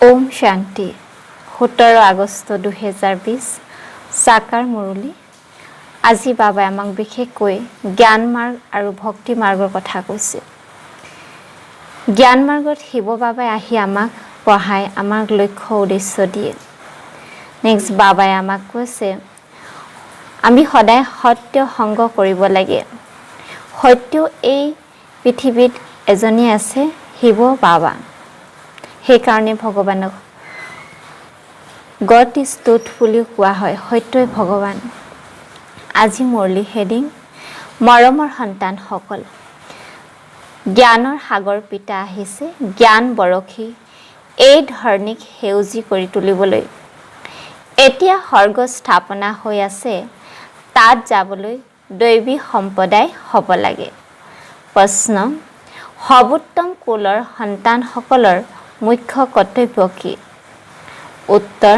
ওম শান্তি 17 আগষ্ট 2020 সাকাৰ মুৰলী আজি বাবাই আমাক বিশেষকৈ জ্ঞান মাৰ্গ আৰু ভক্তি মাৰ্গৰ কথা কৈছে। জ্ঞান মাৰ্গত শিৱ বাবাই আহি আমাক পঢ়াই আমাক লক্ষ্য উদ্দেশ্য দিয়ে। নেক্সট বাবাই আমাক কৈছে আমি সদায় সত্য সংগ কৰিব লাগে। সত্য এই পৃথিৱীত এজনী আছে শিৱ বাবা। সেইকাৰণে ভগৱানক গড ইজ ট্ৰুথ বুলি কোৱা হয়, সত্যই ভগৱান। আজি মুৰলী হেডিং মৰমৰ সন্তানসকল, জ্ঞানৰ সাগৰ পিতা আহিছে জ্ঞান বৰশী এই ধৰণীক সেউজী কৰি তুলিবলৈ। এতিয়া স্বৰ্গ স্থাপনা হৈ আছে, তাত যাবলৈ দৈৱী সম্প্ৰদায় হ'ব লাগে। প্ৰশ্ন, সৰ্বোত্তম কুলৰ সন্তানসকলৰ মুখ্য কৰ্তব্য কি? উত্তৰ,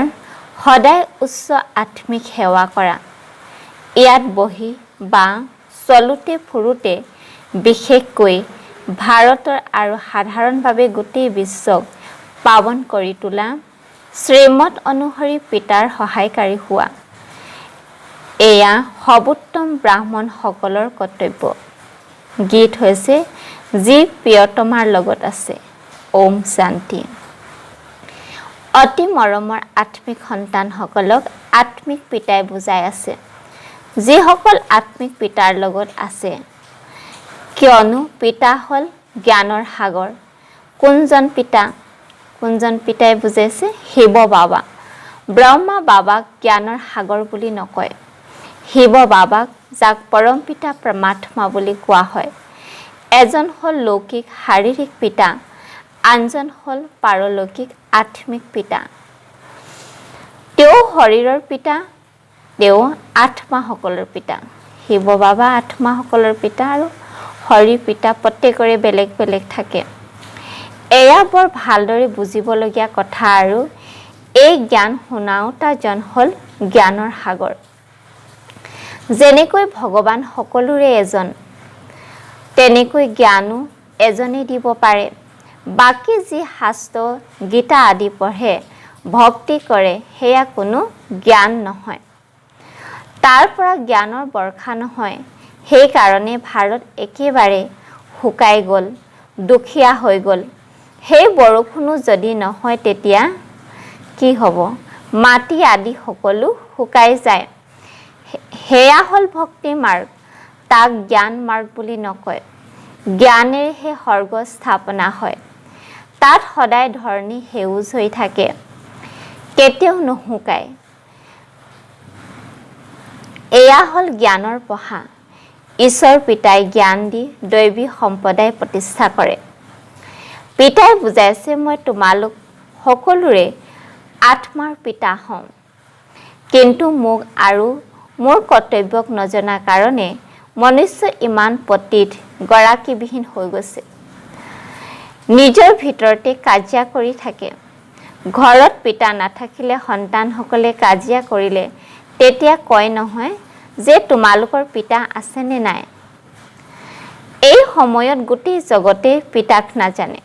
সদায় উচ্চ আত্মিক সেৱা কৰা। ইয়াত বহি বা চলোতে ফুৰোতে বিশেষকৈ ভাৰতৰ আৰু সাধাৰণভাৱে গোটেই বিশ্বক পাৱন কৰি তোলা, শ্ৰীমত অনুসৰি পিতাৰ সহায়কাৰী হোৱা, এয়া সৰ্বোত্তম ব্ৰাহ্মণসকলৰ কৰ্তব্য। গীত হৈছে যি প্ৰিয়তমাৰ লগত আছে। ওম শান্তি। অতি মৰমৰ আত্মিক সন্তানসকলক আত্মিক পিতাই বুজাই আছে। যিসকল আত্মিক পিতাৰ লগত আছে, কিয়নো পিতা হ'ল জ্ঞানৰ সাগৰ। কোনজন পিতা? কোনজন পিতাই বুজাইছে? শিৱ বাবা। ব্ৰহ্মা বাবাক জ্ঞানৰ সাগৰ বুলি নকয়। শিৱ বাবাক, যাক পৰম পিতা পৰমাত্মা বুলি কোৱা হয়, এজন হ'ল লৌকিক শাৰীৰিক পিতা, আনজন হ'ল পাৰলৌকিক আত্মিক পিতা। তেওঁ শৰীৰৰ পিতা, তেওঁ আত্মাসকলৰ পিতা। শিৱ বাবা আত্মাসকলৰ পিতা আৰু শৰীৰ পিতা প্ৰত্যেকৰে বেলেগ বেলেগ থাকে। এয়া বৰ ভালদৰে বুজিবলগীয়া কথা আৰু এই জ্ঞান শুনাওতাজন হ'ল জ্ঞানৰ সাগৰ। যেনেকৈ ভগৱান সকলোৰে এজন, তেনেকৈ জ্ঞানো এজনে দিব পাৰে। বাকী যি শাস্ত্ৰ গীতা আদি পঢ়ে, ভক্তি কৰে, সেয়া কোনো জ্ঞান নহয়। তাৰ পৰা জ্ঞানৰ বৰ্ষা নহয়। সেইকাৰণে ভাৰত একেবাৰে শুকাই গ'ল, দুখীয়া হৈ গ'ল। সেই বৰষুণো যদি নহয় তেতিয়া কি হ'ব? মাটি আদি সকলো শুকাই যায়। সেয়া হ'ল ভক্তি মাৰ্গ, তাক জ্ঞান মাৰ্গ বুলি নকয়। জ্ঞানেৰেহে স্বৰ্গ স্থাপনা হয়। তাত সদায় ধৰণী সেউজ হৈ থাকে, কেতিয়াও নুশুকায়। এয়া হ'ল জ্ঞানৰ পঢ়া। ঈশ্বৰ পিতাই জ্ঞান দি দৈৱী সম্প্ৰদায় প্ৰতিষ্ঠা কৰে। পিতাই বুজাইছে মই তোমালোক সকলোৰে আত্মাৰ পিতা হওঁ, কিন্তু মোক আৰু মোৰ কৰ্তব্যক নজনা কাৰণে মনুষ্য ইমান পতীত গৰাকীবিহীন হৈ গৈছে। নিজৰ ভিতৰতে কাজিয়া কৰি থাকে। ঘৰত পিতা নাথাকিলে সন্তানসকলে কাজিয়া কৰিলে তেতিয়া কয় নহয় যে তোমালোকৰ পিতা আছেনে নাই। এই সময়ত গোটেই জগতে পিতাক নাজানে।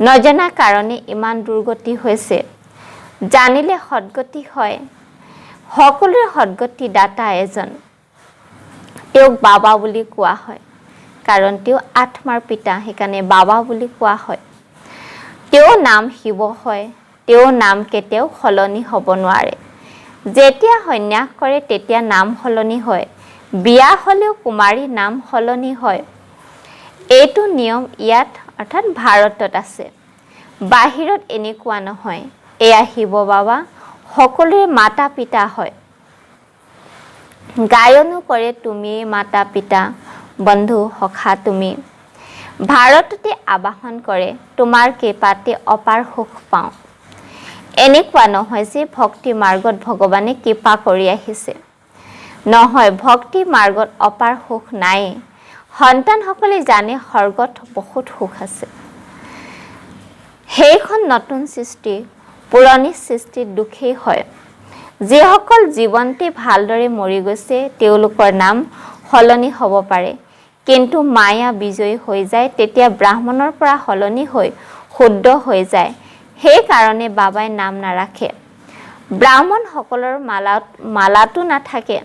নজনা কাৰণে ইমান দুৰ্গতি হৈছে। জানিলে সদ্গতি হয়। সকলোৰে সদ্গতি দাতা এজন, তেওঁক বাবা বুলি কোৱা হয়, কাৰণ তেওঁ আত্মাৰ পিতা, সেইকাৰণে বাবা বুলি কোৱা হয়। তেওঁৰ নাম শিৱ হয়। তেওঁৰ নাম কেতিয়াও সলনি হ'ব নোৱাৰে। যেতিয়া সন্যাস কৰে তেতিয়া নাম সলনি হয়। বিয়া হ'লেও কুমাৰী নাম সলনি হয়। এইটো নিয়ম ইয়াত অৰ্থাৎ ভাৰতত আছে। বাহিৰত এনেকুৱা নহয়। এয়া শিৱ বাবা সকলোৰে মাতা পিতা হয়। গায়নো কৰে তুমিয়েই মাতা পিতা, বন্ধু সখা তুমি। ভাৰততে আবাহন কৰে, তোমাৰ কৃপাতে অপাৰ সুখ পাওঁ। এনেকুৱা নহয় যে ভক্তি মাৰ্গত ভগৱানে কৃপা কৰি আহিছে। নহয়, ভক্তি মাৰ্গত অপাৰ সুখ নাই। সন্তানসকলে জানে স্বৰ্গত বহুত সুখ আছে। সেইখন নতুন সৃষ্টি, পুৰণি সৃষ্টিত দুখেই হয়। যিসকল জীৱনতে ভালদৰে মৰি গৈছে তেওঁলোকৰ নাম সলনি হ'ব পাৰে, কিন্তু মায়া বিজয়ী হৈ যায়, তেতিয়া ব্ৰাহ্মণৰ পৰা সলনি হৈ শুদ্ধ হৈ যায়। সেইকাৰণে বাবাই নাম নাৰাখে। ব্ৰাহ্মণসকলৰ মালাটো নাথাকে।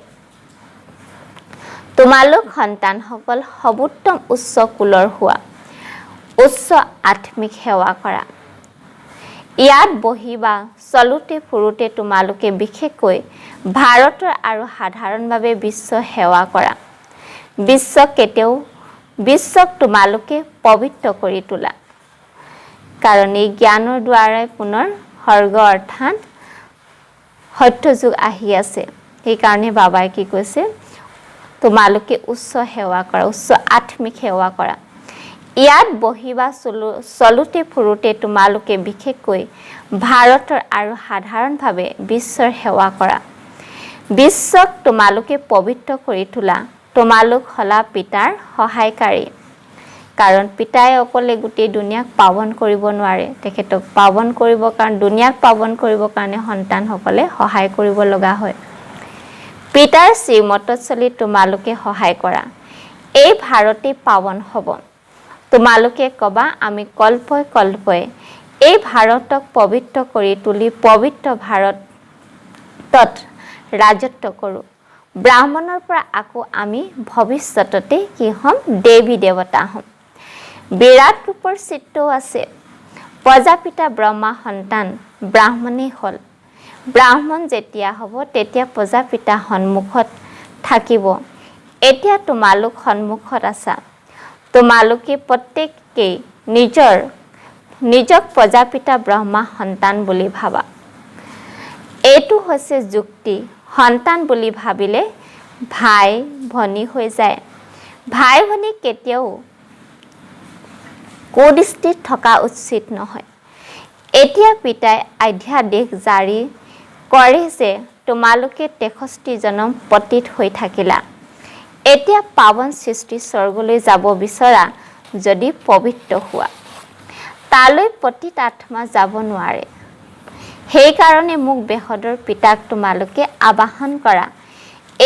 তোমালোক সন্তানসকল সৰ্বোত্তম উচ্চ কুলৰ হোৱা, উচ্চ আত্মিক সেৱা কৰা। ইয়াত বহি বা চলোতে ফুৰোতে তোমালোকে বিশেষকৈ ভাৰতৰ আৰু সাধাৰণভাৱে বিশ্ব সেৱা কৰা। বিশ্বক তোমালোকে পবিত্ৰ কৰি তোলা। কাৰণ এই জ্ঞানৰ দ্বাৰাই পুনৰ স্বৰ্গ অৰ্থাৎ সত্যযুগ আহি আছে। সেইকাৰণে বাবাই কি কৈছে, তোমালোকে উচ্চ সেৱা কৰা, উচ্চ আত্মিক সেৱা কৰা। ইয়াত বহি বা চলোতে ফুৰোতে তোমালোকে বিশেষকৈ ভাৰতৰ আৰু সাধাৰণভাৱে বিশ্বৰ সেৱা কৰা। বিশ্বক তোমালোকে পবিত্ৰ কৰি তোলা। তোমালোক হলা পিতাৰ সহায়কাৰী। কাৰণ পিতাই অকলে গোটেই দুনিয়াক পাৱন কৰিব নোৱাৰে। তেখেতক পাৱন কৰিবৰ কাৰণে, দুনিয়াক পাৱন কৰিবৰ কাৰণে সন্তানসকলে সহায় কৰিব লগা হয়। পিতাৰ শ্ৰীমতত চলি তোমালোকে সহায় কৰা। এই ভাৰতেই পাৱন হ'ব। তোমালোকে ক'বা, আমি কল্পই কল্পই এই ভাৰতক পবিত্ৰ কৰি তুলি পবিত্ৰ ভাৰতত ৰাজত্ব কৰোঁ। ব্ৰাহ্মণৰ পৰা আকৌ আমি ভৱিষ্যততে কি হ'ম, দেৱী দেৱতা হ'ম। বিৰাট ৰূপৰ চিত্ৰও আছে। প্ৰজাপিতা ব্ৰহ্মা সন্তান ব্ৰাহ্মণেই হ'ল। ব্ৰাহ্মণ যেতিয়া হ'ব তেতিয়া প্ৰজাপিতা সন্মুখত থাকিব। এতিয়া তোমালোক সন্মুখত আছা। তোমালোকে প্ৰত্যেকেই নিজক প্ৰজাপিতা ব্ৰহ্মা সন্তান বুলি ভাবা। এইটো হৈছে যুক্তি। সন্তান বুলি ভাবিলে ভাই ভনী হৈ যায়। ভাই ভনী কেতিয়াও কুদৃষ্টিত থকা উচিত নহয়। এতিয়া পিতাই অধ্যাদেশ জাৰি কৰে যে তোমালোকে 63 জনম পতিত হৈ থাকিলা। এতিয়া পাৱন সৃষ্টি স্বৰ্গলৈ যাব বিচৰা যদি পবিত্ৰ হোৱা। তালৈ পতিত আত্মা যাব নোৱাৰে। সেইকাৰণে মোক বেহদৰ পিতাক তোমালোকে আবাহন কৰা।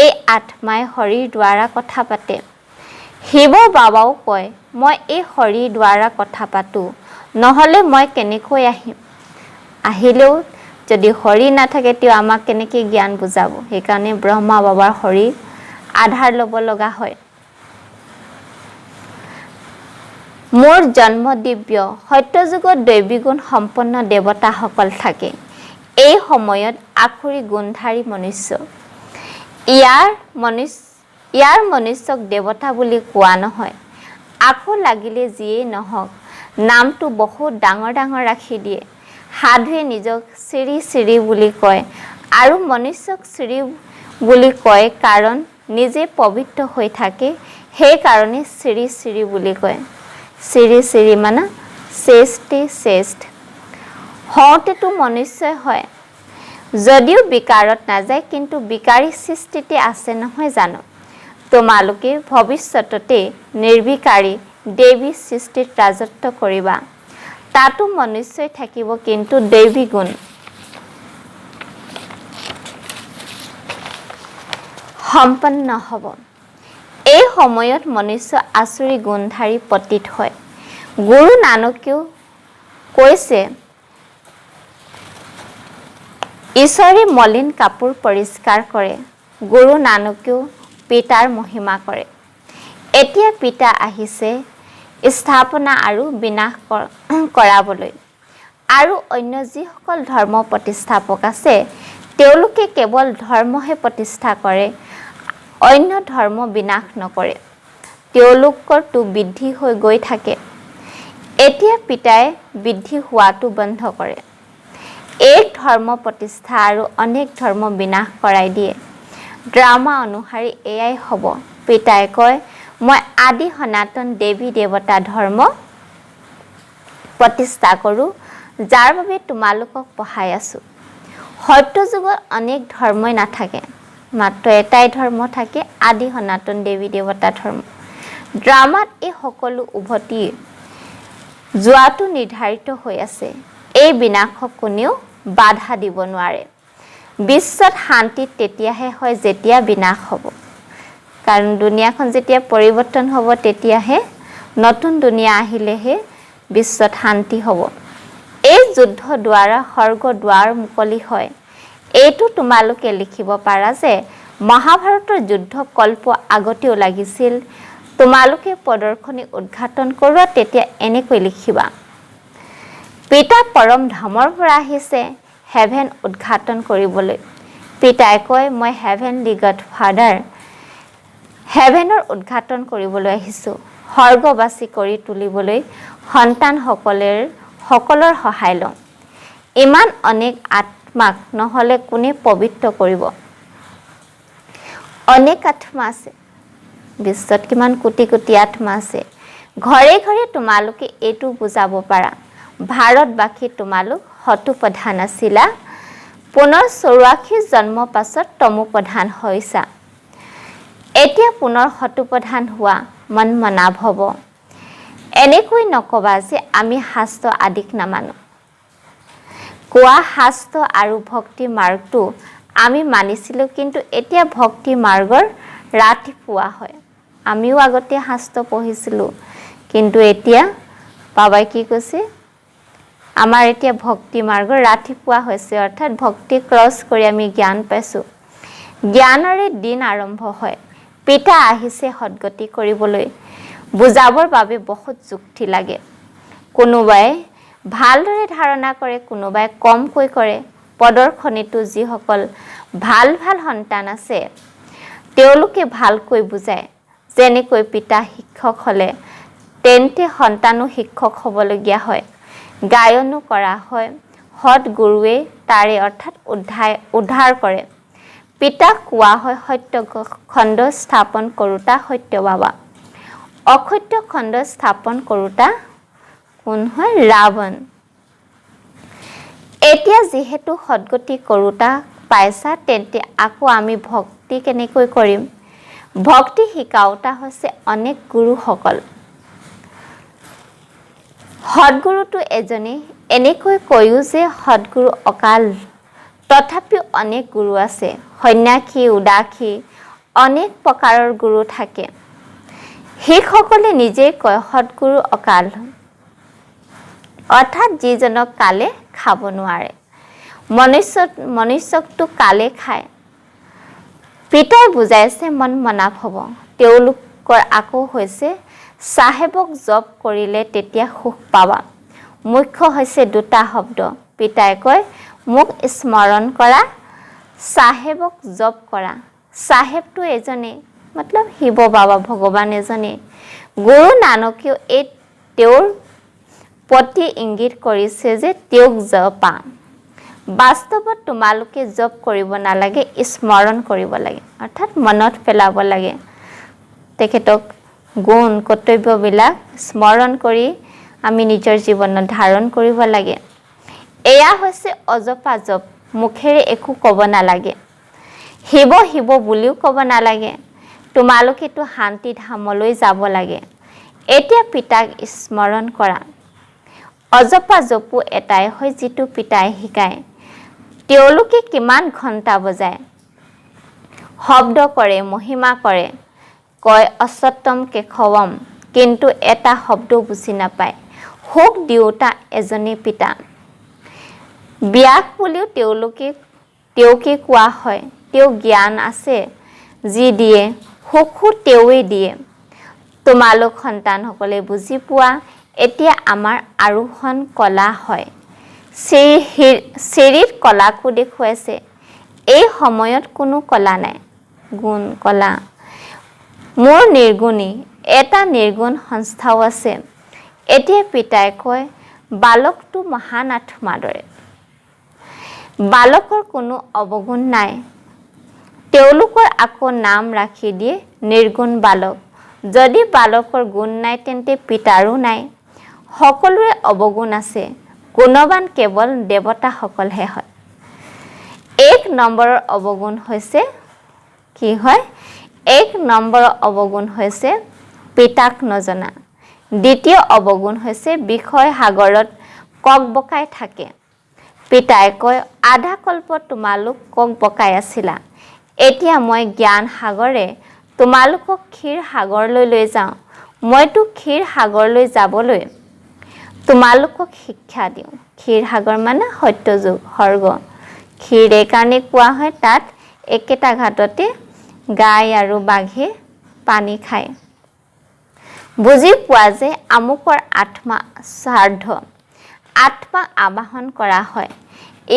এই আত্মাই হৰিৰ দ্বাৰা কথা পাতে। শিৱ বাবাও কয়, মই এই হৰিৰ দ্বাৰা কথা পাতোঁ, নহ'লে মই কেনেকৈ আহিম? আহিলেও যদি হৰি নাথাকে তেওঁ আমাক কেনেকৈ জ্ঞান বুজাব? সেইকাৰণে ব্ৰহ্মা বাবাৰ হৰিৰ আধাৰ ল'ব লগা হয়। মোৰ জন্ম দিব্য। সত্যযুগত দৈৱীগুণ সম্পন্ন দেৱতাসকল থাকে। এই সময়ত আখুৰি গুণধাৰী মনুষ্য। ইয়াৰ মনুষ্যক দেৱতা বুলি কোৱা নহয়। আকৌ লাগিলে যিয়েই নহওক, নামটো বহুত ডাঙৰ ডাঙৰ ৰাখি দিয়ে। সাধুৱে নিজক শ্ৰী শ্ৰী বুলি কয় আৰু মনুষ্যক শ্ৰী বুলি কয় কাৰণ নিজে পবিত্ৰ হৈ থাকে। সেইকাৰণে শ্ৰী শ্ৰী বুলি কয়। শ্ৰী শ্ৰী মানে শ্ৰেষ্ঠে শ্ৰেষ্ঠ। হওঁতেতো মনুষ্যই হয়, যদিও বিকাৰত নাযায়, কিন্তু বিকাৰী সৃষ্টিতে আছে নহয় জানো? তোমালোকে ভৱিষ্যততে নিৰ্বিকাৰী দেৱী সৃষ্টিত ৰাজত্ব কৰিবা। তাতো মনুষ্যই থাকিব, কিন্তু দৈৱী গুণ সম্পন্ন হ'ব। এই সময়ত মনুষ্য আচুৰি গুণধাৰী পতিত হয়। গুৰু নানকেও কৈছে, ঈশ্বৰে মলিন কাপোৰ পৰিষ্কাৰ কৰে। গুৰু নানকেও পিতাৰ মহিমা কৰে। এতিয়া পিতা আহিছে স্থাপনা আৰু বিনাশ কৰাবলৈ। আৰু অন্য যিসকল ধৰ্ম প্ৰতিষ্ঠাপক আছে তেওঁলোকে কেৱল ধৰ্মহে প্ৰতিষ্ঠা কৰে, অন্য ধৰ্ম বিনাশ নকৰে। তেওঁলোকৰতো বৃদ্ধি হৈ গৈ থাকে। এতিয়া পিতাই বৃদ্ধি হোৱাটো বন্ধ কৰে। এক ধৰ্ম প্ৰতিষ্ঠা আৰু অনেক ধৰ্ম বিনাশ কৰাই দিয়ে। ড্ৰামা অনুসাৰে এয়াই হ'ব। পিতাই কয়, মই আদি সনাতন দেৱী দেৱতা ধৰ্ম প্ৰতিষ্ঠা কৰোঁ, যাৰ বাবে তোমালোকক পঢ়াই আছোঁ। সত্যযুগত অনেক ধৰ্মই নাথাকে, মাত্ৰ এটাই ধৰ্ম থাকে, আদি সনাতন দেৱী দেৱতা ধৰ্ম। ড্ৰামাত এই সকলো উভতি যোৱাটো নিৰ্ধাৰিত হৈ আছে। এই বিনাশক কোনেও বাধা দিব নোৱাৰে। বিশ্বত শান্তি তেতিয়াহে হয় যেতিয়া বিনাশ হ'ব। কাৰণ দুনিয়াখন যেতিয়া পৰিৱৰ্তন হ'ব তেতিয়াহে, নতুন দুনিয়া আহিলেহে বিশ্বত শান্তি হ'ব। এই যুদ্ধ দ্বাৰা স্বৰ্গ দুৱাৰ মুকলি হয়। এইটো তোমালোকে লিখিব পাৰা যে মহাভাৰতৰ যুদ্ধ কল্প আগতেও লাগিছিল। তোমালোকে প্ৰদৰ্শনী উদ্ঘাটন কৰোৱা তেতিয়া এনেকৈ লিখিবা, পিতা পৰম ধামৰ পৰা আহিছে হেভেন উদ্ঘাটন কৰিবলৈ। পিতাই কয়, মই হেভেনলি গড ফাদাৰ, হেভেনৰ উদ্ঘাটন কৰিবলৈ আহিছোঁ, স্বৰ্গবাসী কৰি তুলিবলৈ সন্তানসকলৰ সহায় লওঁ। ইমান অনেক আত্মাক নহ'লে কোনে পবিত্ৰ কৰিব? অনেক আত্মা আছে, বিশ্বত কিমান কোটি কোটি আত্মা আছে। ঘৰে ঘৰে তোমালোকে এইটো বুজাব পাৰা, ভাৰতবাসী তোমালোক হতু প্ৰধান আছিলা, পুনৰ 84 জন্ম পাছত তমু প্ৰধান হৈছা। এতিয়া পুনৰ হতু প্ৰধান হোৱা মন মনাভ হ'ব। এনেকৈ নকবা যে আমি শাস্ত্ৰ আদিক নামানো। কোৱা শাস্ত্ৰ আৰু ভক্তি মাৰ্গটো আমি মানিছিলোঁ, কিন্তু এতিয়া ভক্তি মাৰ্গৰ ৰাতিপুৱা হয়। আমিও আগতে শাস্ত্ৰ পঢ়িছিলোঁ, কিন্তু এতিয়া বাবাই কি কৈছে, আমাৰ এতিয়া ভক্তি মাৰ্গৰ ৰাতিপুৱা হৈছে, অৰ্থাৎ ভক্তি ক্ৰছ কৰি আমি জ্ঞান পাইছোঁ। জ্ঞানৰে দিন আৰম্ভ হয়। পিতা আহিছে সদগতি কৰিবলৈ। বুজাবৰ বাবে বহুত যুক্তি লাগে। কোনোবাই ভালদৰে ধাৰণা কৰে, কোনোবাই কমকৈ কৰে। প্ৰদৰ্শনীটো যিসকল ভাল ভাল সন্তান আছে তেওঁলোকে ভালকৈ বুজায়। যেনেকৈ পিতা শিক্ষক হ'লে তেন্তে সন্তানো শিক্ষক হ'বলগীয়া হয়। গায়নো কৰা হয়। সৎ গুৰুৱে তাৰে অৰ্থাৎ উদ্ধাৰ কৰে। পিতাক কোৱা হয় সত্য খণ্ড স্থাপন কৰোতা সত্য বাবা। অসত্য খণ্ড স্থাপন কৰোতা কোন হয়? ৰাৱণ। এতিয়া যিহেতু সদগতি কৰোতা পাইছা, তেন্তে আকৌ আমি ভক্তি কেনেকৈ কৰিম? ভক্তি শিকাওতা হৈছে অনেক গুৰুসকল। সদগুৰুটো এজনে। এনেকৈ কৈও যে সদগুৰু অকাল, তথাপিও অনেক গুৰু আছে। সন্যাসী, উদাসী, অনেক প্ৰকাৰৰ গুৰু থাকে। শিখসকলে নিজেই কয় সদগুৰু অকাল, অৰ্থাৎ যিজনক কালে খাব নোৱাৰে। মনুষ্যকটো কালে খায়। পিতাই বুজাইছে মন মনাভ হ'ব। তেওঁলোকৰ আকৌ হৈছে চাহেবক জপ কৰিলে তেতিয়া সুখ পাবা। মুখ্য হৈছে দুটা শব্দ। পিতাই কয় মোক স্মৰণ কৰা, চাহেবক জপ কৰা। চাহেবটো এজনে, মতলব শিৱ বাবা ভগৱান এজনে। গুৰু নানকেও এই তেওঁৰ প্ৰতি ইংগিত কৰিছে যে তেওঁক জপা। বাস্তৱত তোমালোকে জপ কৰিব নালাগে, স্মৰণ কৰিব লাগে, অৰ্থাৎ মনত পেলাব লাগে। তেখেতক গুণ কৰ্তব্যবিলাক স্মৰণ কৰি আমি নিজৰ জীৱনত ধাৰণ কৰিব লাগে। এয়া হৈছে অজপা জপ। মুখেৰে একো ক'ব নালাগে। শিৱ শিৱ বুলিও ক'ব নালাগে। তোমালোকেতো শান্তি ধামলৈ যাব লাগে। এতিয়া পিতাক স্মৰণ কৰা। অজপা জপো এটাই হয়, যিটো পিতাই শিকায়। তেওঁলোকে কিমান ঘণ্টা বজায়, শব্দ কৰে, মহিমা কৰে, কয় অশ্বত্তম কেশৱম, কিন্তু এটা শব্দ বুজি নাপায়। সুখ দিওঁতা এজনে পিতা। ব্যাস বুলিও তেওঁকে কোৱা হয়। তেওঁ জ্ঞান আছে যি দিয়ে, সুখো তেওঁৱে দিয়ে। তোমালোক সন্তানসকলে বুজি পোৱা। এতিয়া আমাৰ আৰোহণ কলা হয়। চিৰিত কলাকো দেখুৱাইছে। এই সময়ত কোনো কলা নাই, গুণ কলা। মোৰ নিৰ্গুণী, এটা নিৰ্গুণ সংস্থাও আছে। এতিয়া পিতাই কয় বালকটো মহান আত্মাৰ দৰে। বালকৰ কোনো অৱগুণ নাই। তেওঁলোকৰ আকৌ নাম ৰাখি দিয়ে নিৰ্গুণ বালক। যদি বালকৰ গুণ নাই তেন্তে পিতাৰো নাই। সকলোৰে অৱগুণ আছে। গুণৱান কেৱল দেৱতাসকলহে হয়। 1 নম্বৰৰ অৱগুণ হৈছে কি হয়? 1 নম্বৰৰ অৱগুণ হৈছে পিতাক নজনা। দ্বিতীয় অৱগুণ হৈছে বিষয় সাগৰত ককবকাই থাকে। পিতাই কয় আধা কল্প তোমালোক ককবকাই আছিলা। এতিয়া মই জ্ঞান সাগৰে তোমালোকক ক্ষীৰ সাগৰলৈ লৈ যাওঁ। মইতো ক্ষীৰ সাগৰলৈ যাবলৈ তোমালোকক শিক্ষা দিওঁ। ক্ষীৰসাগৰ মানে সত্যযুগ সৰ্গ। ক্ষীৰ এইকাৰণে কোৱা হয় তাত একেটা ঘাটতে গাই আৰু বাঘে পানী খায়। বুজি পোৱা যে আমুকৰ আত্মা শ্ৰাদ্ধ, আত্মাক আবাহন কৰা হয়।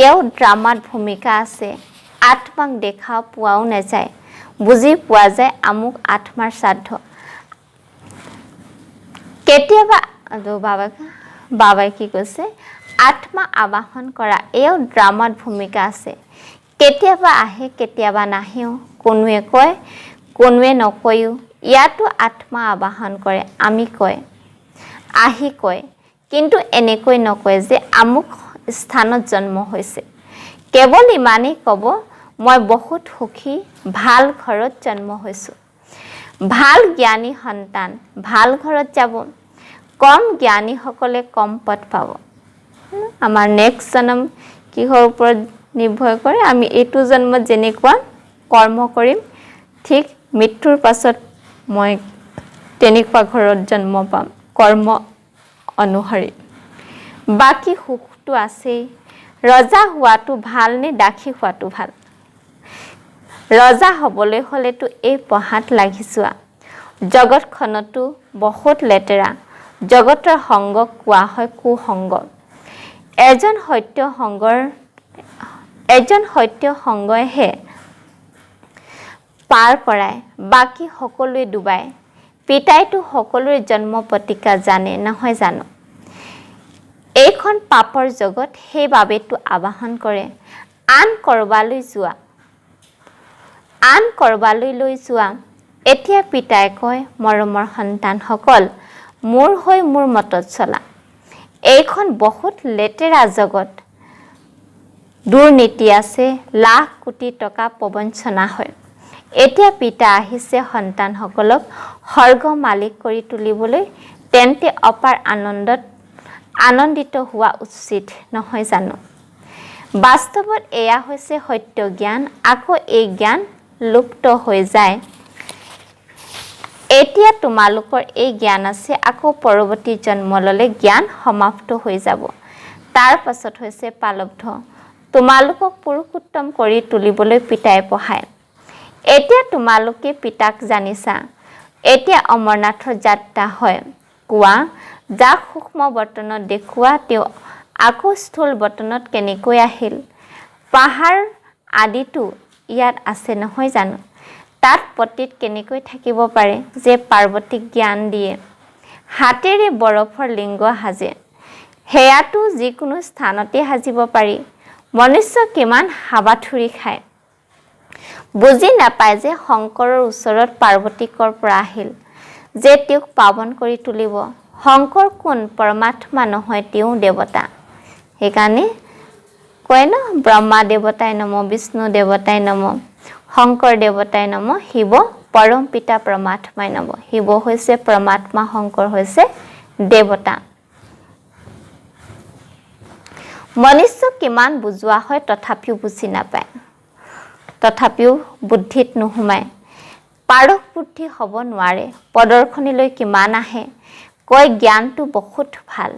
এয়াও ড্ৰামাত ভূমিকা আছে। আত্মাক দেখা পোৱাও নাযায়, বুজি পোৱা যায় আমুক আত্মাৰ শ্ৰাদ্ধ। কেতিয়াবা বাবাই কি কৈছে, আত্মা আবাহন কৰা এয়াও ড্ৰামাত ভূমিকা আছে। কেতিয়াবা আহে কেতিয়াবা নাহেও, কোনোৱে কয় কোনোৱে নকয়ও। ইয়াতো আত্মা আবাহন কৰে, আমি কয় আহি কয়, কিন্তু এনেকৈ নকয় যে আমুক স্থানত জন্ম হৈছে। কেৱল ইমানেই ক'ব, মই বহুত সুখী, ভাল ঘৰত জন্ম হৈছোঁ। ভাল জ্ঞানী সন্তান ভাল ঘৰত যাব, কম জ্ঞানীসকলে কম পথ পাব। আমাৰ নেক্সট জন্ম কিহৰ ওপৰত নিৰ্ভৰ কৰে, আমি এইটো জন্মত যেনেকুৱা কৰ্ম কৰিম, ঠিক মৃত্যুৰ পাছত মই তেনেকুৱা ঘৰত জন্ম পাম, কৰ্ম অনুসৰি। বাকী সুখটো আছেই। ৰজা হোৱাটো ভাল নে দাসী হোৱাটো ভাল? ৰজা হ'বলৈ হ'লেতো এই পঢ়াত লাগি যোৱা। জগতখনতো বহুত লেতেৰা। জগতৰ সংগক কোৱা হয় কুসংগ। এজন সত্য সংগইহে পাৰ কৰায়, বাকী সকলোৱে ডুবায়। পিতাইতো সকলোৰে জন্ম পত্ৰিকা জানে, নহয় জানো? এইখন পাপৰ জগত, সেইবাবেতো আবাহন কৰে। আন কৰবালৈ লৈ যোৱা। এতিয়া পিতাই কয়, মৰমৰ সন্তানসকল, মোৰ হৈ মোৰ মতত চলা। এইখন বহুত লেতেৰা জগত। দুৰ্নীতি আছে, লাখ কোটি টকা প্ৰবঞ্চনা হয়। এতিয়া পিতা আহিছে সন্তানসকলক স্বৰ্গ মালিক কৰি তুলিবলৈ, তেন্তে অপাৰ আনন্দিত হোৱা উচিত, নহয় জানো? বাস্তৱত এয়া হৈছে সত্য জ্ঞান। আকৌ এই জ্ঞান লুপ্ত হৈ যায়। এতিয়া তোমালোকৰ এই জ্ঞান আছে, আকৌ পৰৱৰ্তী জন্ম ল'লে জ্ঞান সমাপ্ত হৈ যাব। তাৰ পাছত হৈছে প্ৰাৰব্ধ। তোমালোকক পুৰুষোত্তম কৰি তুলিবলৈ পিতাই পঢ়ায়। এতিয়া তোমালোকে পিতাক জানিছা। এতিয়া অমৰনাথৰ যাত্ৰা হয় কোৱা, যাক সূক্ষ্ম বতনত দেখুওৱা, তেওঁ আকৌ স্থূল বতনত কেনেকৈ আহিল? পাহাৰ আদিতো ইয়াত আছে, নহয় জানো? তাত পতিত কেনেকৈ থাকিব পাৰে যে পাৰ্বতীক জ্ঞান দিয়ে? হাতেৰে বৰফৰ লিংগ সাজে, সেয়াতো যিকোনো স্থানতে সাজিব পাৰি। মনুষ্য কিমান হাবাথুৰি খায়, বুজি নাপায় যে শংকৰৰ ওচৰত পাৰ্বতী ক'ৰ পৰা আহিল যে তেওঁক পাৱন কৰি তুলিব। শংকৰ কোন? পৰমাত্মা নহয়, তেওঁ দেৱতা। সেইকাৰণে কয় ন, ব্ৰহ্মা দেৱতাই নম, বিষ্ণু দেৱতাই নম, শংকৰ দেৱতাই নম, শিৱ পৰম পিতা পৰমাত্মাই নম। শিৱ হৈছে পৰমাত্মা, শংকৰ হৈছে দেৱতা। মনুষ্যক কিমান বুজোৱা হয়, তথাপিও বুজি নাপায়, তথাপিও বুদ্ধিত নোসোমায়। পাৰস বুদ্ধি হ'ব নোৱাৰে। প্ৰদৰ্শনীলৈ কিমান আহে, কয় জ্ঞানটো বহুত ভাল,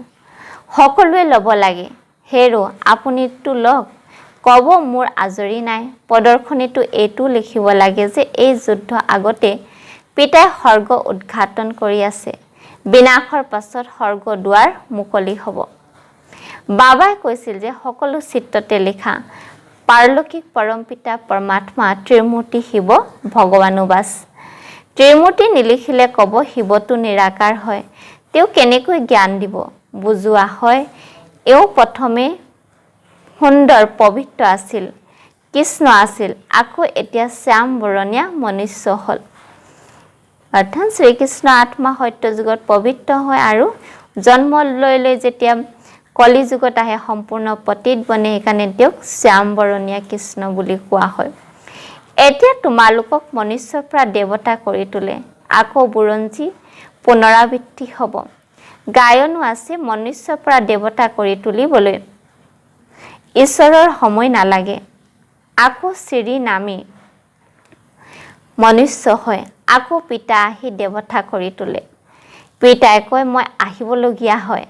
সকলোৱে ল'ব লাগে। হেৰ' আপুনিতো লওক, ক'ব মোৰ আজৰি নাই। প্ৰদৰ্শনীটো এইটো লিখিব লাগে যে এই যুদ্ধ আগতে পিতাই স্বৰ্গ উদ্ঘাটন কৰি আছে। বিনাশৰ পাছত স্বৰ্গ দুৱাৰ মুকলি হ'ব। বাবাই কৈছিল যে সকলো চিত্ৰতে লিখা পাৰলৌকিক পৰমপিতা পৰমাত্মা ত্ৰিমূৰ্তি শিৱ ভগৱানো বাছ। ত্ৰিমূৰ্তি নিলিখিলে ক'ব শিৱটো নিৰাকাৰ হয়, তেওঁ কেনেকৈ জ্ঞান দিব? বুজোৱা হয়, এওঁ প্ৰথমে সুন্দৰ পবিত্ৰ আছিল, কৃষ্ণ আছিল, আকৌ এতিয়া শ্যাম বৰণীয়া মনুষ্য হ'ল। অৰ্থাৎ শ্ৰীকৃষ্ণ আত্মা সত্য যুগত পবিত্ৰ হয় আৰু জন্ম লৈ যেতিয়া কলি যুগত আহে সম্পূৰ্ণ পতিত বনে, সেইকাৰণে তেওঁক শ্যাম বৰণীয়া কৃষ্ণ বুলি কোৱা হয়। এতিয়া তোমালোকক মনুষ্যৰ পৰা দেৱতা কৰি তোলে, আকৌ বুৰঞ্জী পুনৰাবৃত্তি হ'ব। গায়নো আছে, মনুষ্যৰ পৰা দেৱতা কৰি তুলিবলৈ ঈশ্বৰৰ সময় নালাগে। আকৌ চিৰি নামি মনুষ্য হয়, আকৌ পিতা আহি দেৱতা কৰি তোলে। পিতাই কয় মই আহিবলগীয়া হয়,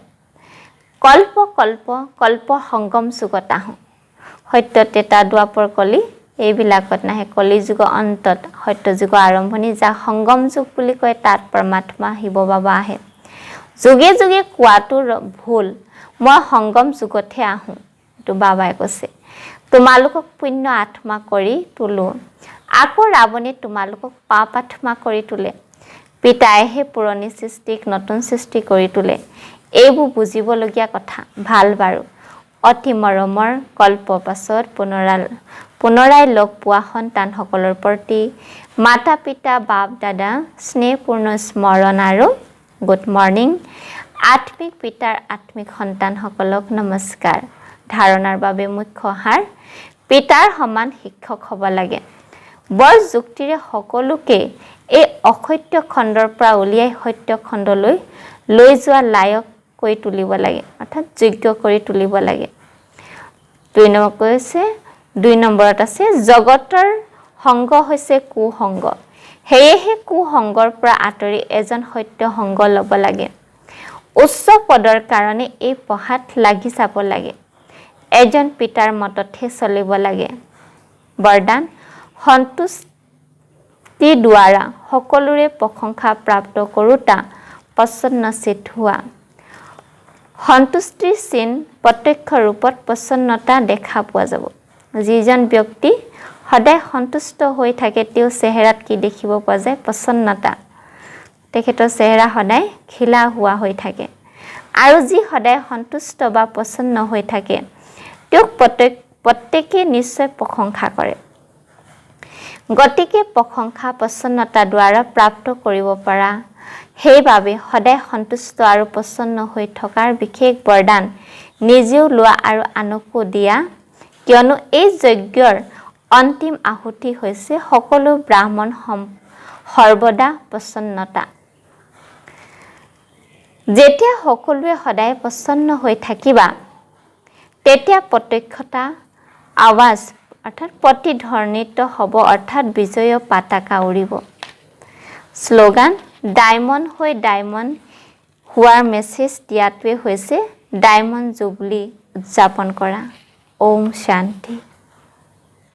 কল্প কল্প কল্প সংগম যুগত আহোঁ সত্য তেতা দ্বাপৰ কলি এইবিলাকত নাহে কলি যুগৰ অন্তত সত্য যুগৰ আৰম্ভণি যাক সংগম যুগ বুলি কয় তাত পৰমাত্মা শিৱ বাবা আহে যুগে যুগে কোৱাটো ভুল মই সংগম যুগতহে আহোঁ তো বাবাই কৈছে তোমালোকক পুণ্য আত্মা কৰি তোলো আকৌ ৰাৱণে তোমালোকক পাপ আত্মা কৰি তোলে পিতাইহে পুৰণি সৃষ্টিক নতুন সৃষ্টি কৰি তোলে এইবোৰ বুজিবলগীয়া কথা ভাল বাৰু অতি মৰমৰ কল্প পাছত পুনৰাই লগ পোৱা সন্তানসকলৰ প্ৰতি মাতা পিতা বাপ দাদা স্নেহপূৰ্ণ স্মৰণ আৰু গুড মৰ্ণিং আত্মিক পিতাৰ আত্মিক সন্তানসকলক নমস্কাৰ ধাৰণাৰ বাবে মুখ্য সাৰ পিতাৰ সমান শিক্ষক হ'ব লাগে বৰ যুক্তিৰে সকলোকে এই অসত্য খণ্ডৰ পৰা উলিয়াই সত্য খণ্ডলৈ লৈ যোৱা লায়ক কৰি তুলিব লাগে অৰ্থাৎ যোগ্য কৰি তুলিব লাগে 2 নম্বৰত আছে জগতৰ সংগ হৈছে কুসংগ সেয়েহে কুসংগৰ পৰা আঁতৰি এজন সত্য সংগ ল'ব লাগে উচ্চ পদৰ কাৰণে এই পঢ়াত লাগি যাব লাগে এজন পিতাৰ মততহে চলিব লাগে বৰদান সন্তুষ্টি দ্বাৰা সকলোৰে প্ৰশংসা প্ৰাপ্ত কৰোঁতা প্ৰসন্নচিত হোৱা সন্তুষ্টিৰ চিন প্ৰত্যক্ষ ৰূপত প্ৰসন্নতা দেখা পোৱা যাব যিজন ব্যক্তি সদায় সন্তুষ্ট হৈ থাকে তেওঁ চেহেৰাত কি দেখিব পোৱা যায় প্ৰসন্নতা তেখেতৰ চেহেৰা সদায় খিলা হোৱা হৈ থাকে আৰু যি সদায় সন্তুষ্ট বা প্ৰসন্ন হৈ থাকে তেওঁক প্ৰত্যেকে নিশ্চয় প্ৰশংসা কৰে গতিকে প্ৰশংসা প্ৰসন্নতা দ্বাৰা প্ৰাপ্ত কৰিব পৰা সেইবাবে সদায় সন্তুষ্ট আৰু প্ৰসন্ন হৈ থকাৰ বিশেষ বৰদান নিজেও লোৱা আৰু আনকো দিয়া কিয়নো এই যজ্ঞৰ অন্তিম আহুতি হৈছে সকলো ব্ৰাহ্মণ সৰ্বদা প্ৰসন্নতা যেতিয়া সকলোৱে সদায় প্ৰসন্ন হৈ থাকিবা তেতিয়া প্ৰত্যক্ষতা আৱাজ অৰ্থাৎ প্ৰতিধ্বনিত হ'ব অৰ্থাৎ বিজয় পতাকা উৰিব শ্লোগান ডায়মণ্ড হৈ ডায়মণ্ড হোৱাৰ মেছেজ দিয়াটোৱে হৈছে ডায়মণ্ড জুবলি উদযাপন কৰা ওম শান্তি